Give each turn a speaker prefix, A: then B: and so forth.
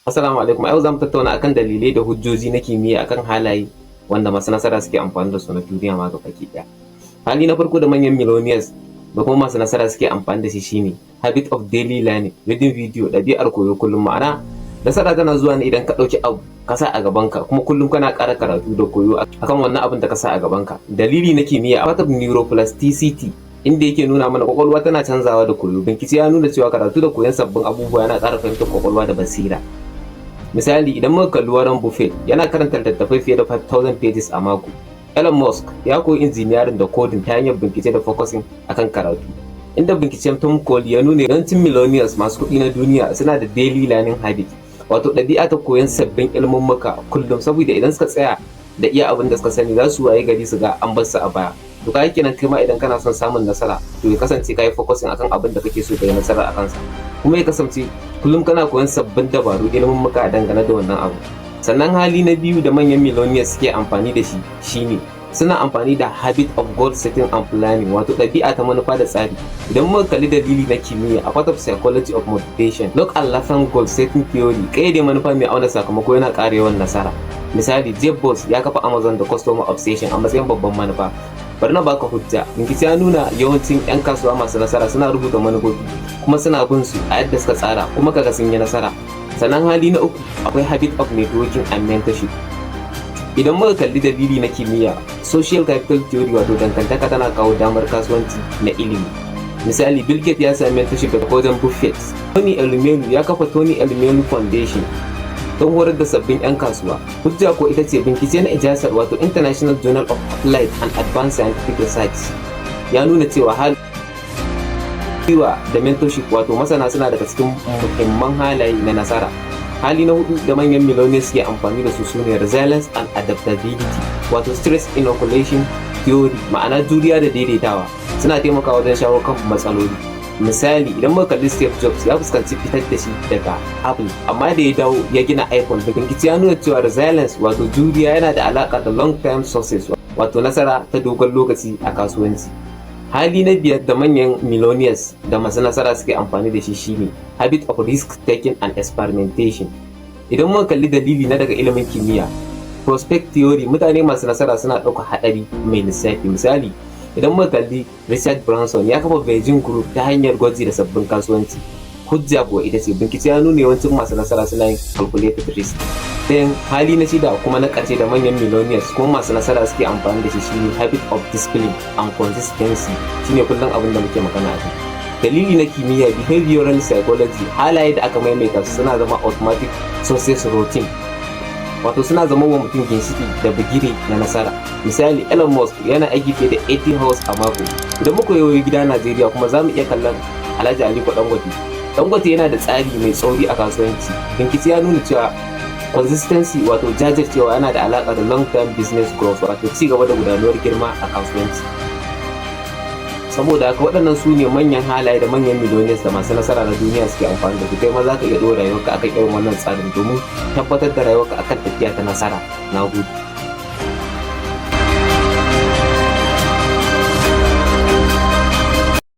A: Assalamu alaikum. A yau za mu tattauna akan dalilai da hujjoji na kimiyya akan halaye wanda masu nasara suke amfani da su na duniya ma gabaki ɗaya. Hali na farko da manyan millionaires da kuma masu nasara suke amfani da shi shine habit of daily learning, reading video, ɗabi'ar koyo kullum. Ma'ana nasara tana zuwa ne idan ka ɗauki abu ka sa a gabanka kuma kullum kana ƙara karatu da koyo akan wannan abin da ka sa a gabanka. Dalili na kimiyya a part of neuroplasticity inda yake nuna mana kwakwalwa tana canzawa da koyo. Bincike ya nuna cewa karatu da koyon sabbin abubuwa yana ƙara fahimtar kwakwalwa da basira. Misali, idan muka kalli Warren Buffett yana karanta littattafai fiye da 5,000 pages a mako. Elon Musk ya koyi engineering da coding ta hanyar bincike da focusing akan karatu. Inda binciken Tom Cole ya nuna yawancin millionaires masu kuɗi na duniya suna da daily learning habit, wato ɗabi'a ta koyon sabbin ilmummuka kullum, saboda idan suka tsaya da iya abin da suka sani za su waye gari su ga an bar su a baya. To kai kenan kai ma idan kana son samun nasara to ya kasance kai focusing akan abin da kake so ka yi nasara a kansa, kuma ya kasance kullum kana koyon sabbin dabaru ilimin muka dangane da wannan abu. Sannan hali na biyu da manyan millionaires suke amfani da shi shine suna amfani da habit of goal setting and planning, wato ɗabi'a ta manufa da tsari. Idan muka kalli dalili na kimiyya a part of psychology of motivation, look and listen goal setting theory, kayyade manufa mai auna sakamako yana ƙara yawan nasara. Misali, Jeff Bezos ya kafa Amazon da customer obsession a matsayin babban manufa. Bari na baka hujja. Bincike ya nuna yawancin 'yan kasuwa masu nasara suna rubuta manufofi kuma suna bin su a yadda suka tsara kuma kaga sun yi nasara. Sannan hali na uku akwai habit of networking and mentorship. Idan muka kalli dalili na kimiyya, social capital theory, wato dangantaka tana kawo damar kasuwanci na ilimi. Misali, Bill Gates ya sami mentorship daga Warren Buffett. Tony Elumelu ya kafa Tony Elumelu Foundation don horar da sabbin 'yan kasuwa. Hujja ko ita ce bincike na ijazar, wato International Journal of Applied and Advanced Scientific Research ya nuna cewa rayuwa da mentorship, wato masana suna daga cikin muhimman halaye na nasara. Hali na hudu da manyan millionaires ke amfani da su sune resilience and adaptability, wato stress inoculation theory, ma'ana juriya da daidaitawa. Suna taimakawa wajen shawo kan matsaloli. Misali, idan muka kalli Steve Jobs ya fuskanci fitar da shi daga Apple, amma da ya dawo ya gina iPhone. Bincike ya nuna cewa resilience, wato juriya, yana da alaka da long term success, wato nasara ta dogon lokaci a kasuwanci. Hali na biyar da manyan millionaires da masu nasara suke amfani da shi shine habit of risk taking and experimentation. Idan muka kalli dalili na daga ilimin kimiyya, prospect theory, mutane masu nasara suna ɗaukar haɗari mai lissafi. Misali, idan muka kalli Richard Branson ya kafa Beijing Group ta hanyar gwaji da sabbin kasuwanci. Hujja kuwa ita ce bincike ya nuna yawancin masu nasara suna yin calculated risk. Sai hali na shida kuma na ƙarshe da manyan millionaires kuma masu nasara suke amfani da shi shine habit of discipline and consistency, shine kullum abin da muke magana a kai. Dalili na kimiyya behavioral psychology, halaye da aka maimaita su suna zama automatic success routine, wato suna zama wa mutum ginshiki da bigire na nasara. Misali, Elon Musk yana aiki fiye da 80 hours a mako. Idan muka yi gida Najeriya kuma za mu iya kallon Alhaji Aliko Dangote. Dangote yana da tsari mai tsauri a kasuwanci. Bincike ya nuna cewa consistency, wato jajircewa, yana da alaka da long term business growth, wato ci gaba da gudanuwar girma a kasuwanci. Saboda haka waɗannan su ne manyan halaye da manyan millionaires da masu nasara na duniya suke amfani da su. Kai ma za ka iya ɗora rayuwarka akan irin wannan tsarin domin tabbatar da rayuwarka akan tafiya ta nasara. Na gode.